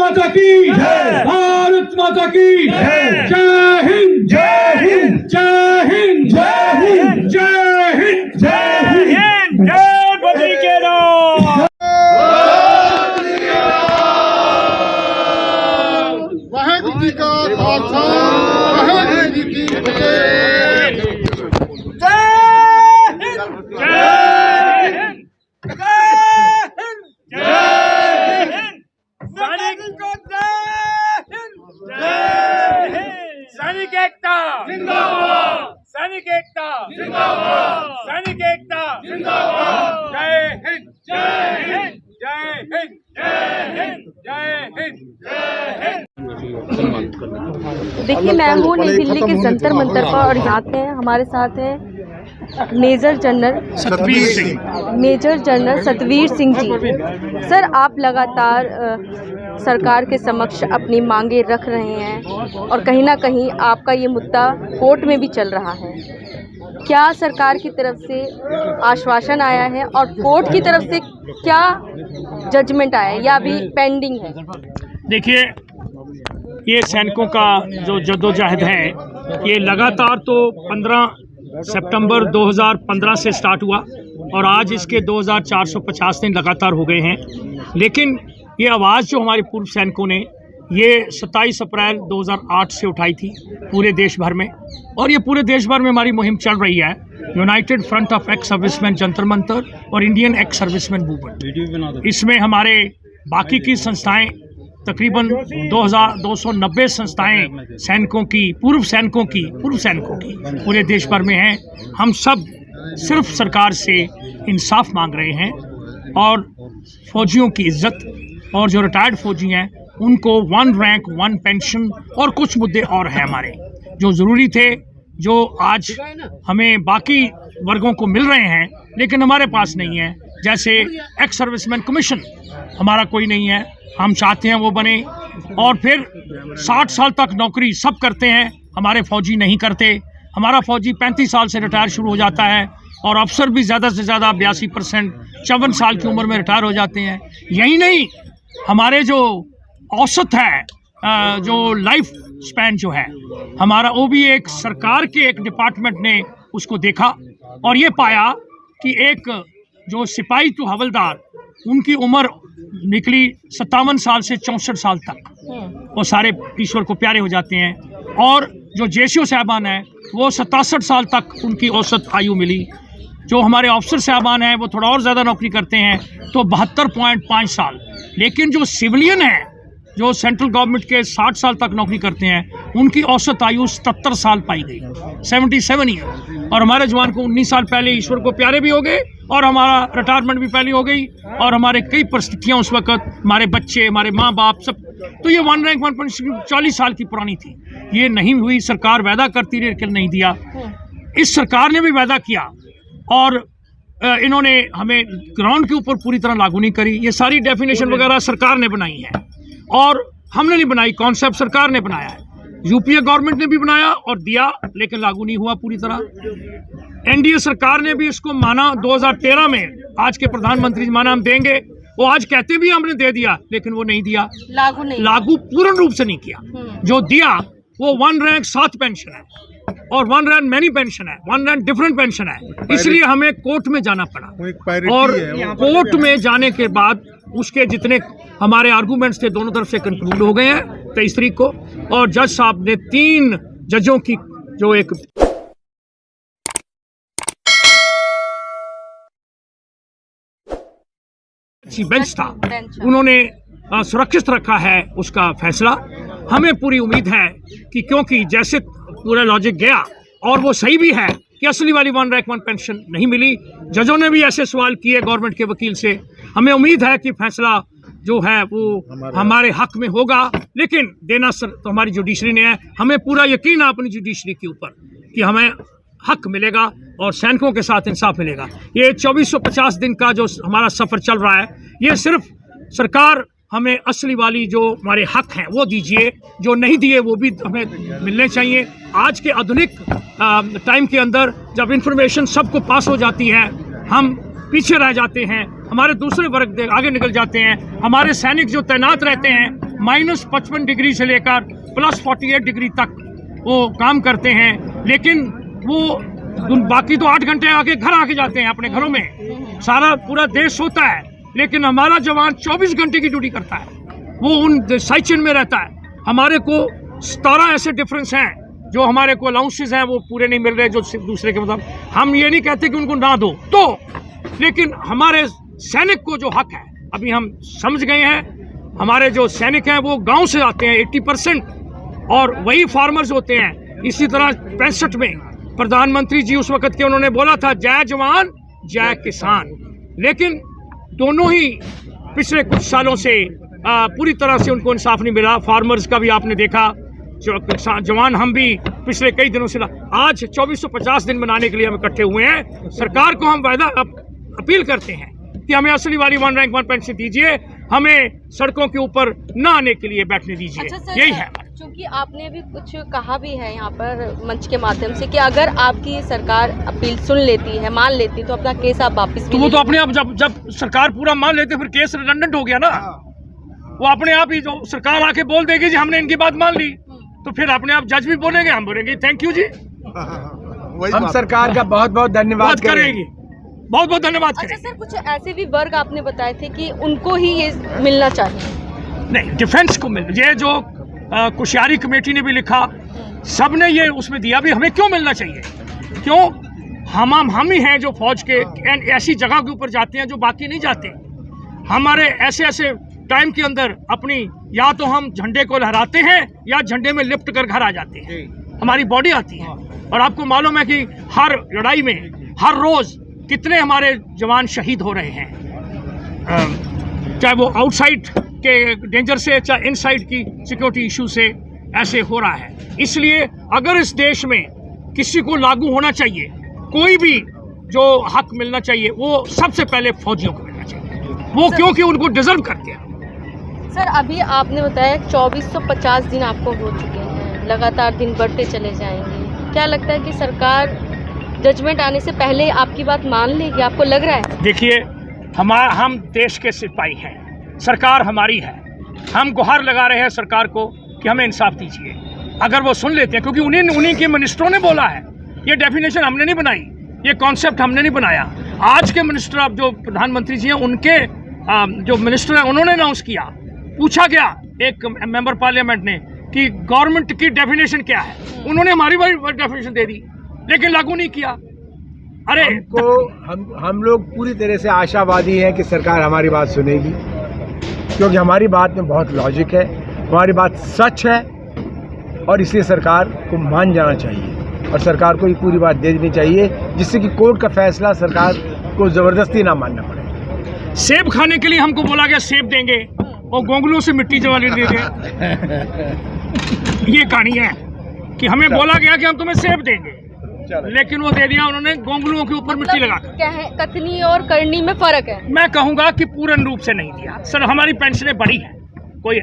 माता की जय, भारत माता की जय, जय हिंद, जय हिंद, जय हिंद, जय हिंद, जय हिंद, जय हिंद, जय बद्री केदार। वाहेगुरु जी का खालसा, वाहेगुरु जी की फतेह। जय हिंद, जय हिंद, जय हिंद, सैनिक को जय हिंद, जय हिंद, सैनिक एकता जिंदाबाद, सैनिक एकता जिंदाबाद, सैनिक एकता जिंदाबाद, जय हिंद, जय हिंद, जय हिंद, जय हिंद, जय हिंद, जय हिंद। देखिए, मैं हूँ नई दिल्ली के जंतर मंतर पर और यहाँ पे हमारे साथ हैं major general Satveer Singh ji. Sir, आप लगातार सरकार के समक्ष अपनी मांगे रख रहे हैं और कहीं ना कहीं आपका ये मुद्दा कोर्ट में भी चल रहा है। क्या सरकार की तरफ से आश्वासन आया है और कोर्ट की तरफ से क्या जजमेंट आया है या अभी पेंडिंग है? देखिए, ये सैनिकों का जो जद्दोजहद है ये लगातार तो 15 सितंबर 2015 से स्टार्ट हुआ और आज इसके 2450 दिन लगातार हो गए हैं। लेकिन ये आवाज़ जो हमारे पूर्व सैनिकों ने ये 27 अप्रैल 2008 से उठाई थी पूरे देश भर में, और ये पूरे देश भर में हमारी मुहिम चल रही है। United front of ex serviceman Jantar Mantar और इंडियन एक्स सर्विसमैन मूवमेंट, इसमें हमारे बाकी की संस्थाएं तकरीबन 2290 संस्थाएं सैनिकों की पूर्व सैनिकों की पूरे देश भर में हैं। हम सब सिर्फ सरकार से इंसाफ मांग रहे हैं और फौजियों की इज्जत, और जो रिटायर्ड फौजी हैं उनको 1 रैंक 1 पेंशन और कुछ मुद्दे और हैं हमारे जो ज़रूरी थे, जो आज हमें बाकी वर्गों को मिल रहे हैं लेकिन हमारे पास नहीं है। जैसे एक्स सर्विसमैन कमीशन हमारा कोई नहीं है, हम चाहते हैं वो बने। और फिर 60 साल तक नौकरी सब करते हैं, हमारे फौजी नहीं करते। हमारा फौजी 35 साल से रिटायर शुरू हो जाता है और अफसर भी ज़्यादा से ज़्यादा 82% 54 साल की उम्र में रिटायर हो जाते हैं। यही नहीं, हमारे जो औसत है जो लाइफ स्पैन जो है हमारा, वो भी एक सरकार के एक डिपार्टमेंट ने उसको देखा और ये पाया कि एक जो सिपाही तो हवलदार, उनकी उम्र निकली 57 साल से 64 साल तक, वो सारे ईश्वर को प्यारे हो जाते हैं। और जो जेसीओ साहबान हैं वो 67 साल तक उनकी औसत आयु मिली। जो हमारे अफसर साहबान हैं वो थोड़ा और ज़्यादा नौकरी करते हैं तो 72.5 साल। लेकिन जो सिविलियन हैं जो सेंट्रल गवर्नमेंट के 60 साल तक नौकरी करते हैं उनकी औसत आयु 77 साल पाई गई, 77 ईयर। और हमारे जवान को 19 साल पहले ईश्वर को प्यारे भी हो गए और हमारा रिटायरमेंट भी पहले हो गई। और हमारे कई परिस्थितियाँ उस वक्त, हमारे बच्चे, हमारे माँ बाप सब, तो ये 1 रैंक 1 पेंशन 40 साल की पुरानी थी, ये नहीं हुई। सरकार वादा करती रही लेकिन नहीं दिया। इस सरकार ने भी वादा किया और इन्होंने हमें ग्राउंड के ऊपर पूरी तरह लागू नहीं करी। ये सारी डेफिनेशन वगैरह सरकार ने बनाई है और हमने नहीं बनाई, कॉन्सेप्ट सरकार ने बनाया है। यूपीए गवर्नमेंट ने भी बनाया और दिया लेकिन लागू नहीं हुआ पूरी तरह। एनडीए सरकार ने भी इसको माना 2013 में, आज के प्रधानमंत्री जी माना हम देंगे, वो आज कहते भी हमने दे दिया लेकिन वो नहीं दिया, लागू पूर्ण रूप से नहीं किया। जो दिया वो 1 रैंक 7 पेंशन है और 1 रैंक मैनी पेंशन है, 1 रैंक डिफरेंट पेंशन है। इसलिए हमें कोर्ट में जाना पड़ा और कोर्ट में जाने के बाद उसके जितने हमारे आर्गूमेंट्स थे दोनों तरफ से कंक्लूड हो गए हैं 23 तारीख को। और जज साहब ने 3 जजों की जो एक बेंच था, उन्होंने सुरक्षित रखा है उसका फैसला। हमें पूरी उम्मीद है कि क्योंकि जैसे पूरा लॉजिक गया और वो सही भी है कि असली वाली 1 रैंक 1 पेंशन नहीं मिली। जजों ने भी ऐसे सवाल किए गवर्नमेंट के वकील से। हमें उम्मीद है कि फैसला जो है वो हमारे हक में होगा, लेकिन देना तो हमारी जुडिशरी ने है। हमें पूरा यकीन है अपनी जुडिशरी के ऊपर कि हमें हक मिलेगा और सैनिकों के साथ इंसाफ मिलेगा। ये 2450 दिन का जो हमारा सफ़र चल रहा है, ये सिर्फ सरकार हमें असली वाली जो हमारे हक हैं वो दीजिए, जो नहीं दिए वो भी हमें मिलने चाहिए। आज के आधुनिक टाइम के अंदर जब इंफॉर्मेशन सबको पास हो जाती है, हम पीछे रह जाते हैं, हमारे दूसरे वर्ग आगे निकल जाते हैं। हमारे सैनिक जो तैनात रहते हैं -55 डिग्री से लेकर +48 डिग्री तक वो काम करते हैं, लेकिन वो बाकी तो 8 घंटे घर आके जाते हैं अपने घरों में। सारा पूरा देश सोता है, लेकिन हमारा जवान 24 घंटे की ड्यूटी करता है, वो उन साइड में रहता है। हमारे को 17 ऐसे डिफरेंस हैं जो हमारे को अलाउंसेस हैं वो पूरे नहीं मिल रहे, जो दूसरे के मतलब। हम ये नहीं कहते कि उनको ना दो तो, लेकिन हमारे सैनिक को जो हक है अभी हम समझ गए हैं। हमारे जो सैनिक हैं वो गांव से आते हैं 80%, और वही फार्मर्स होते हैं। इसी तरह 65 में प्रधानमंत्री जी उस वक्त के उन्होंने बोला था जय जवान जय किसान, लेकिन दोनों ही पिछले कुछ सालों से पूरी तरह से उनको इंसाफ नहीं मिला। फार्मर्स का भी आपने देखा, जो जवान हम भी पिछले कई दिनों से आज 2450 दिन मनाने के लिए हम इकट्ठे हुए हैं। सरकार को हम वायदा अपील करते हैं कि हमें असली वाली 1 रैंक 1 पेंशन दीजिए, हमें सड़कों के ऊपर न आने के लिए बैठने दीजिए। अच्छा यही है। क्योंकि आपने अभी कुछ कहा भी है यहाँ पर मंच के माध्यम से कि अगर आपकी सरकार अपील सुन लेती है, मान लेती, तो अपना केस आप वापस तो वो तो अपने आप जब सरकार पूरा मान लेते फिर केस रिडंडेंट हो गया ना। वो अपने आप ही, जो सरकार आके बोल देगी जी हमने इनकी बात मान ली, तो फिर अपने आप जज भी बोलेंगे, हम बोलेंगे थैंक यू जी, हम सरकार का बहुत बहुत धन्यवाद करेंगे, बहुत बहुत धन्यवाद अच्छा करेंगे। सर, कुछ ऐसे भी वर्ग आपने बताए थे कि उनको ही ये मिलना चाहिए। नहीं, डिफेंस को मिल, ये जो कुशियारी कमेटी ने भी लिखा, सब ने ये उसमें दिया भी हमें क्यों मिलना चाहिए। क्यों? हम ही हैं जो फौज के ऐसी जगह के ऊपर जाते हैं जो बाकी नहीं जाते। हमारे ऐसे टाइम के अंदर अपनी, या तो हम झंडे को लहराते हैं या झंडे में लिपट कर घर आ जाते हैं, हमारी बॉडी आती है। और आपको मालूम है कि हर लड़ाई में हर रोज कितने हमारे जवान शहीद हो रहे हैं, चाहे वो आउटसाइड के डेंजर से, चाहे इनसाइड की सिक्योरिटी इशू से ऐसे हो रहा है। इसलिए अगर इस देश में किसी को लागू होना चाहिए, कोई भी जो हक मिलना चाहिए, वो सबसे पहले फौजियों को मिलना चाहिए, वो क्योंकि उनको डिजर्व करते हैं। सर, अभी आपने बताया 2450 दिन आपको हो चुके हैं, लगातार दिन बढ़ते चले जाएंगे। क्या लगता है कि सरकार जजमेंट आने से पहले आपकी बात मान लेगी, आपको लग रहा है? देखिए, हम देश के सिपाही हैं, सरकार हमारी है, हम गुहार लगा रहे हैं सरकार को कि हमें इंसाफ दीजिए। अगर वो सुन लेते हैं, क्योंकि उन्हीं के मिनिस्टरों ने बोला है, ये डेफिनेशन हमने नहीं बनाई, ये कॉन्सेप्ट हमने नहीं बनाया। आज के मिनिस्टर, अब जो प्रधानमंत्री जी हैं, उनके जो मिनिस्टर हैं, उन्होंने अनाउंस किया, पूछा गया एक मेंबर पार्लियामेंट ने कि गवर्नमेंट की डेफिनेशन क्या है, उन्होंने हमारी डेफिनेशन दे दी, लेकिन लागू नहीं किया। अरे हम लोग पूरी तरह से आशावादी हैं कि सरकार हमारी बात सुनेगी, क्योंकि हमारी बात में बहुत लॉजिक है, हमारी बात सच है, और इसलिए सरकार को मान जाना चाहिए और सरकार को ये पूरी बात दे देनी चाहिए, जिससे कि कोर्ट का फैसला सरकार को ज़बरदस्ती ना मानना पड़े। सेब खाने के लिए हमको बोला गया सेब देंगे और गोंगलों से मिट्टी जवाली देंगे। ये कहानी है कि हमें बोला गया कि हम तुम्हें सेब देंगे, लेकिन वो दे दिया उन्होंने गोंगलुओं के ऊपर मिट्टी लगा कर। क्या है, कथनी और करनी में फर्क है? मैं कहूँगा कि पूर्ण रूप से नहीं दिया। सर, हमारी पेंशनें बढ़ी हैं, कोई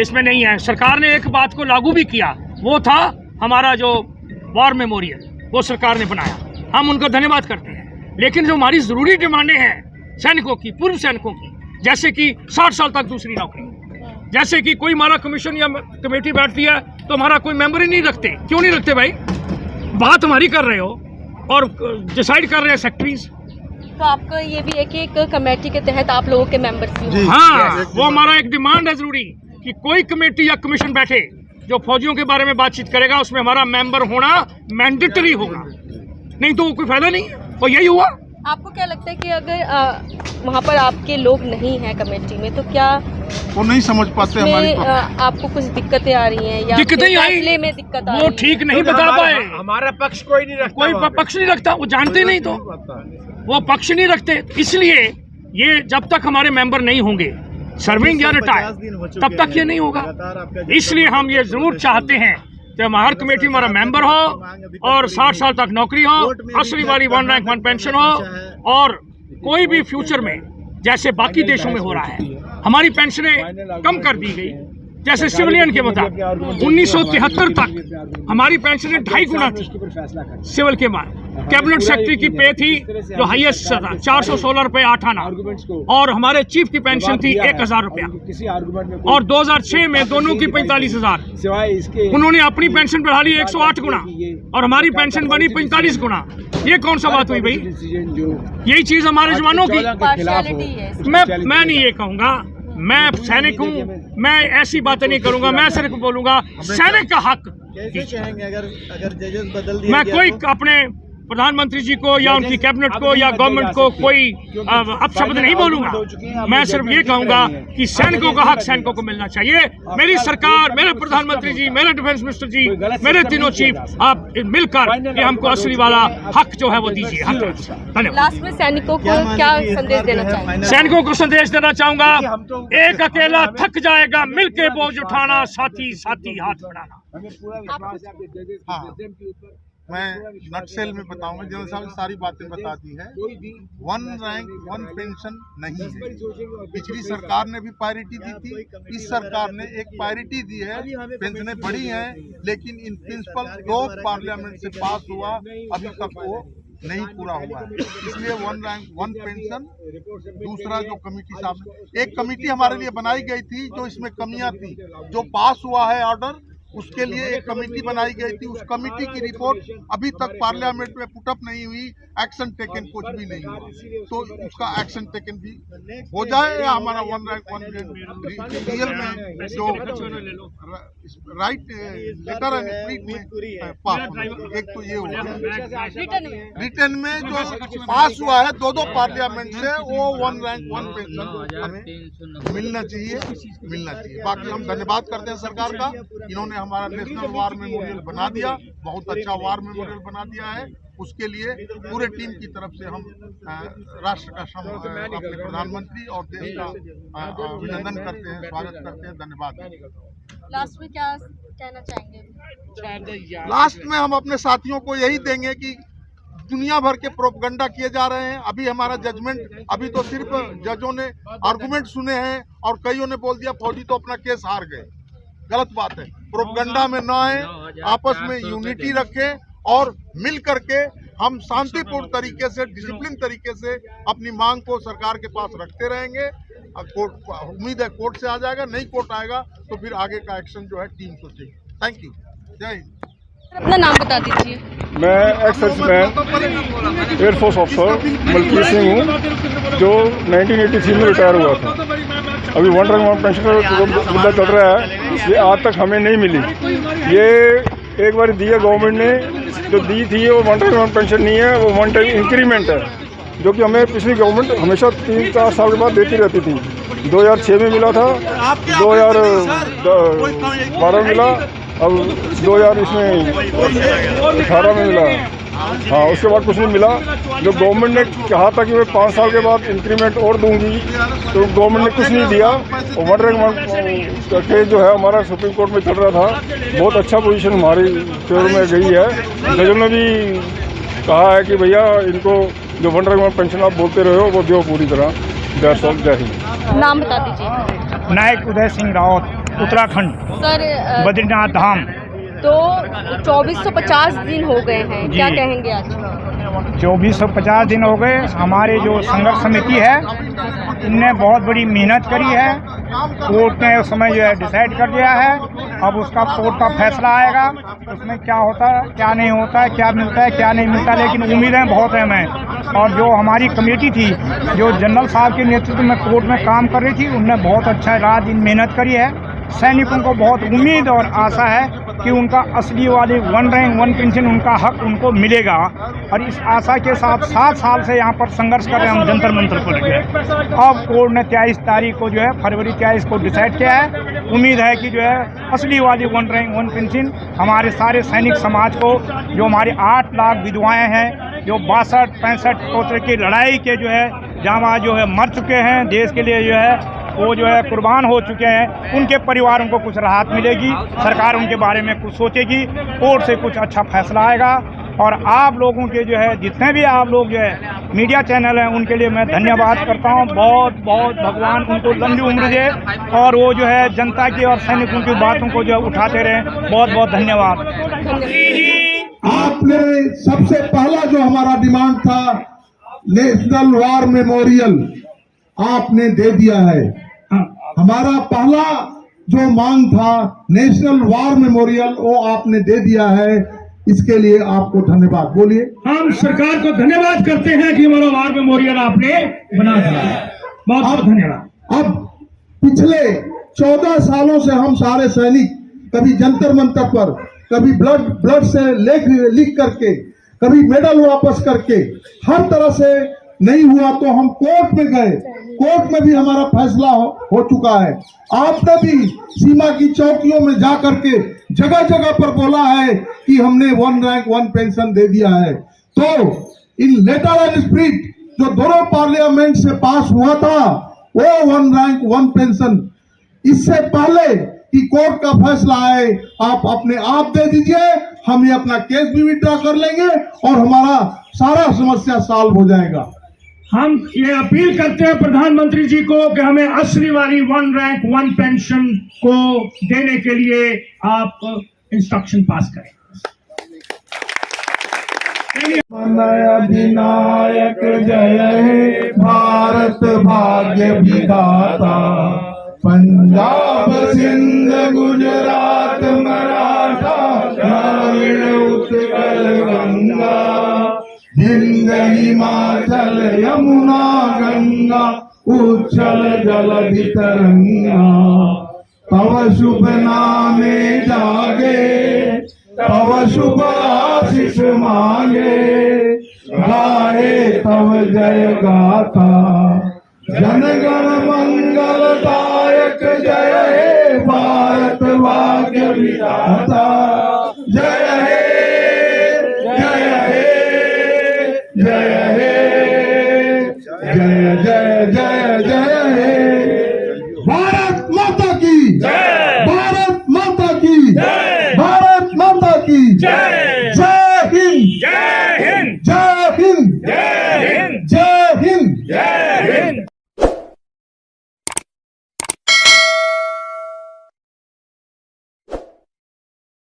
इसमें नहीं है। सरकार ने एक बात को लागू भी किया, वो था हमारा जो वॉर मेमोरियल, वो सरकार ने बनाया, हम उनका धन्यवाद करते हैं। लेकिन जो हमारी ज़रूरी डिमांडें हैं सैनिकों की, पूर्व सैनिकों की, जैसे कि 60 साल तक दूसरी नौकरी, जैसे कि कोई हमारा कमीशन या कमेटी बैठती है तो हमारा कोई मेंबर ही नहीं रखते। क्यों नहीं रखते भाई? बात हमारी कर रहे हो और डिसाइड कर रहे हैं सेक्रेटरीज। तो आपका ये भी है कि एक कमेटी के तहत आप लोगों के मेंबर्स भी? हाँ, वो हमारा एक डिमांड है जरूरी कि कोई कमेटी या कमीशन बैठे जो फौजियों के बारे में बातचीत करेगा, उसमें हमारा मेंबर होना मैंडेटरी होगा, नहीं तो कोई फायदा नहीं। और यही हुआ। आपको क्या लगता है कि अगर वहाँ पर आपके लोग नहीं हैं कमेटी में, तो क्या वो नहीं समझ पाते हमारी आपको कुछ दिक्कतें आ रही हैं या दिक्कतें फैसले में दिक्कत आ रही है? वो ठीक नहीं बता पाए, हमारा पक्ष कोई नहीं रखता, कोई पक्ष नहीं रखता, वो जानते नहीं, तो वो पक्ष नहीं रखते। इसलिए ये जब तक हमारे मेंबर नहीं होंगे सर्विंग या रिटायर, तब तक ये नहीं होगा। इसलिए हम ये जरूर चाहते हैं कि हर कमेटी हमारा मेंबर हो और 60 साल तक नौकरी हो, असली वाली 1 रैंक 1 पेंशन हो, और कोई भी फ्यूचर में जैसे बाकी देशों में हो रहा है हमारी पेंशनें कम कर दी गई, जैसे सिविलियन के मुताबिक 1973 तक हमारी पेंशनें 2.5 गुना थी सिविल के बाद, कैबिनेट सेक्रेटरी की पे थी जो हाईएस्ट 416 रुपये 8 आना, और हमारे चीफ की पेंशन थी 1000 रुपया, और 2006 में दोनों की 45,000। उन्होंने अपनी पेंशन बढ़ा ली 108 गुना और हमारी पेंशन बनी 45 गुना। ये कौन सा बात हुई भाई? यही चीज हमारे जवानों की। मैं नहीं ये कहूँगा, मैं सैनिक हूँ, मैं ऐसी बातें नहीं करूँगा, मैं सिर्फ बोलूँगा सैनिक का हक। अगर जजेस बदल दिया मैं कोई अपने प्रधानमंत्री जी को या उनकी कैबिनेट को या गवर्नमेंट को कोई अपशब्द नहीं बोलूंगा। मैं सिर्फ ये कहूंगा कि सैनिकों का हक सैनिकों को मिलना चाहिए। मेरी सरकार, मेरे प्रधानमंत्री जी, मेरे डिफेंस मिनिस्टर जी, मेरे तीनों चीफ, आप मिलकर ये हमको असली वाला हक जो है वो दीजिए। धन्यवाद। लास्ट में सैनिकों को क्या संदेश देना चाहेंगे? सैनिकों को संदेश देना चाहूंगा, एक अकेला थक जाएगा, मिलके बोझ उठाना, साथी साथी हाथ बढ़ाना। मैं नक्सल में बताऊंगा, जनरल साहब सारी बातें बता दी है। 1 रैंक 1 पेंशन नहीं है। पिछली सरकार ने भी पैरिटी दी थी, इस सरकार ने एक पैरिटी दी है, पेंशनें बढ़ी हैं, लेकिन इन प्रिंसिपल 2 पार्लियामेंट से पास हुआ, अभी तक वो नहीं पूरा हुआ है। इसलिए 1 रैंक 1 पेंशन। दूसरा जो कमेटी साहब, एक कमेटी हमारे लिए बनाई गई थी जो इसमें कमियां थी, जो पास हुआ है ऑर्डर, उसके लिए एक कमेटी बनाई गई थी। उस कमेटी की रिपोर्ट अभी तक पार्लियामेंट में पुटअप नहीं हुई, एक्शन टेकन कुछ भी नहीं हुआ, तो उसका एक्शन टेकन भी हो जाए या हमारा 1 रैंक 1 रियल में जो राइट लेटर एंड स्प्रिट में पास हो। एक तो ये हो, रिटर्न में जो पास हुआ है 2 पार्लियामेंट से, वो 1 रैंक 1 पेंशन हमें मिलना चाहिए। बाकी हम धन्यवाद करते हैं सरकार का, इन्होंने हमारा नेशनल वार मेमोरियल बना दिया, बहुत अच्छा वार मेमोरियल बना दिया है। उसके लिए पूरे टीम की तरफ से हम राष्ट्र का अपने प्रधानमंत्री और देश का अभिनंदन करते हैं, स्वागत करते हैं। धन्यवाद। लास्ट में क्या कहना चाहेंगे? लास्ट में हम अपने साथियों को यही देंगे कि दुनिया भर के प्रोपगंडा किए जा रहे हैं। अभी हमारा जजमेंट, अभी तो सिर्फ जजों ने आर्गुमेंट सुने हैं और कईयों ने बोल दिया फौजी तो अपना केस हार गए। गलत बात है, प्रोपगंडा में न आए, आपस में यूनिटी रखें और मिल करके हम शांतिपूर्ण तरीके से, डिसिप्लिन तरीके से अपनी मांग को सरकार के पास रखते रहेंगे। कोर्ट, उम्मीद है कोर्ट से आ जाएगा, नहीं कोर्ट आएगा तो फिर आगे का एक्शन जो है टीम सोचेगी। Thank you. जय हिंद। अपना नाम बता दीजिए। मैं ex serviceman air force officer Malkit Singh हूँ, जो 1983 में रिटायर हुआ था। अभी 1 रैंक 1 पेंशन का मुद्दा चल रहा है, ये आज तक हमें नहीं मिली। ये एक बार दी है गवर्नमेंट ने, जो दी थी वो 1 रैंक 1 पेंशन नहीं है, वो 1 टाइम इंक्रीमेंट है, जो कि हमें पिछली गवर्नमेंट हमेशा 3-4 साल के बाद देती रहती थी। 2006 में मिला था, 2012 में मिला, अब 2018 में मिला। हाँ, उसके बाद कुछ नहीं मिला। जो गवर्नमेंट ने कहा था कि मैं 5 साल के बाद इंक्रीमेंट और दूंगी, तो गवर्नमेंट ने कुछ नहीं दिया। और 1 रैंक 1 का केस जो है हमारा सुप्रीम कोर्ट में चल रहा था, बहुत अच्छा पोजीशन हमारी फेवर में गई है। जजों ने भी कहा है कि भैया इनको जो 1 रैंक 1 पेंशन आप बोलते रहे हो वो दो पूरी तरह। जय हिंद। नाम बता दीजिए। नायक उदय सिंह रावत, उत्तराखंड, सर बद्रीनाथ धाम। तो 2450 दिन हो गए हैं, क्या कहेंगे आज? 2450 दिन हो गए। हमारे जो संघर्ष समिति है, इनने बहुत बड़ी मेहनत करी है। कोर्ट ने उस समय जो है डिसाइड कर दिया है, अब उसका कोर्ट का फैसला आएगा, उसमें क्या होता है, क्या नहीं होता है, क्या मिलता है, क्या नहीं मिलता, लेकिन उम्मीदें बहुत हैं हमें। और जो हमारी कमेटी थी, जो जनरल साहब के नेतृत्व में कोर्ट में काम कर रही थी, उनने बहुत अच्छा रात दिन मेहनत करी है। सैनिकों को बहुत उम्मीद और आशा है कि उनका असली वाली 1 रैंक 1 पेंशन, उनका हक उनको मिलेगा। और इस आशा के साथ 7 साल से यहाँ पर संघर्ष कर रहे हैं हम जंतर मंतर को लेकर। अब कोर्ट ने 23 तारीख को जो है फरवरी 23 को डिसाइड किया है। उम्मीद है कि जो है असली वाली 1 रैंक 1 पेंशन हमारे सारे सैनिक समाज को, जो हमारे 8 लाख विधवाएँ हैं, जो 62-65 पोते की लड़ाई के जो है जहाँ जो है मर चुके हैं, देश के लिए जो है वो जो है कुर्बान हो चुके हैं, उनके परिवारों को कुछ राहत मिलेगी। सरकार उनके बारे में कुछ सोचेगी, कोर्ट से कुछ अच्छा फैसला आएगा। और आप लोगों के जो है जितने भी आप लोग जो है मीडिया चैनल हैं, उनके लिए मैं धन्यवाद करता हूं। बहुत बहुत भगवान उनको लंबी उम्र दे और वो जो है जनता की और सैनिकों की बातों को जो है उठाते रहें। बहुत बहुत धन्यवाद। आपने सबसे पहला जो हमारा डिमांड था नेशनल वार मेमोरियल आपने दे दिया है। हमारा पहला जो मांग था नेशनल वार मेमोरियल वो आपने दे दिया है, इसके लिए आपको धन्यवाद। बोलिए। हम सरकार को धन्यवाद करते हैं कि हमारा वार मेमोरियल आपने बना दिया। बहुत बहुत धन्यवाद। अब पिछले 14 सालों से हम सारे सैनिक कभी जंतर मंतर पर, कभी ब्लड से लिख करके, कभी मेडल वापस करके, हर तरह से नहीं हुआ तो हम कोर्ट में गए। कोर्ट में भी हमारा फैसला हो चुका है। आपने भी सीमा की चौकियों में जा करके जगह जगह पर बोला है कि हमने 1 रैंक 1 पेंशन दे दिया है। तो इन लेटर एंड स्पिरिट जो दोनों पार्लियामेंट से पास हुआ था वो 1 रैंक 1 पेंशन, इससे पहले कि कोर्ट का फैसला आए आप अपने आप दे दीजिए। हम ये अपना केस भी विड्रॉ कर लेंगे और हमारा सारा समस्या सॉल्व हो जाएगा। हम ये अपील करते हैं प्रधानमंत्री जी को कि हमें असली वाली 1 रैंक 1 पेंशन को देने के लिए आप इंस्ट्रक्शन पास करें। अधिनायक जय हे भारत भाग्य विधाता, पंजाब सिंध गुजरात मराठा द्राविड़ उत्कल गंगा, हिंद हिमाचल यमुना गंगा उच्छल जलधि तरंगा, तव शुभ नामे जागे तव शुभ आशीष मांगे, गाए तव जय गाथा जनगण मंगलदायक जय हे भारत भाग्य विधाता, जय हे जय हे जय हे जय जय जय जय हे। भारत माता की जय, भारत माता की जय, भारत माता की जय।